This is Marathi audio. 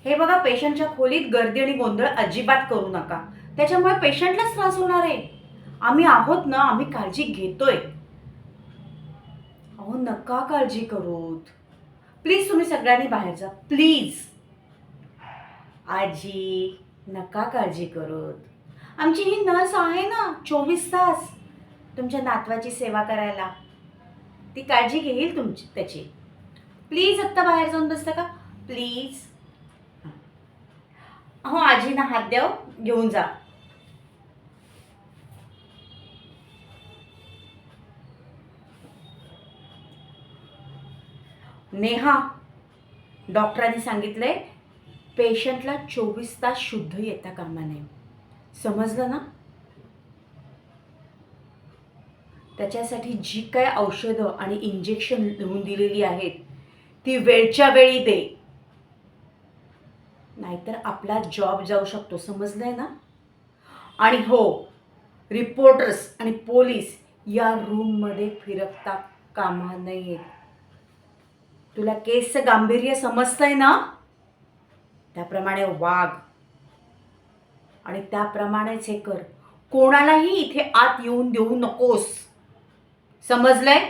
हे बघा, पेशंटच्या खोलीत गर्दी आणि गोंधळ अजिबात करू नका. त्याच्यामुळे पेशंटलाच त्रास होणार आहे. आम्ही आहोत ना, आम्ही काळजी घेतोय. अहो नका काळजी करूत. प्लीज तुम्ही सगळ्यांनी बाहेर जा, प्लीज. आजी नका काळजी करूत. आमची ही नर्स आहे ना 24 तास तुमच्या नातवाची सेवा करायला. ती काळजी घेईल तुमची त्याची. प्लीज आत्ता बाहेर जाऊन बसता का, प्लीज. हो आजीना हात द्या, घेऊन जा. नेहा, डॉक्टरांनी सांगितलंय पेशंटला 24 तास शुद्ध येता कामा नये. समजलं ना? त्याच्यासाठी जी काय औषधं आणि इंजेक्शन लिहून दिलेली आहेत ती वेळच्या वेळी दे, नाहीतर आपला जॉब जाऊ शकतो. समजलंय ना? आणि हो, रिपोर्टर्स आणि पोलीस या रूममध्ये फिरकता कामा नयेत. तुला केसचं गांभीर्य समजतंय ना? त्याप्रमाणे वाग आणि त्याप्रमाणेच हे कर. कोणालाही इथे आत येऊन देऊ नकोस. समजलंय?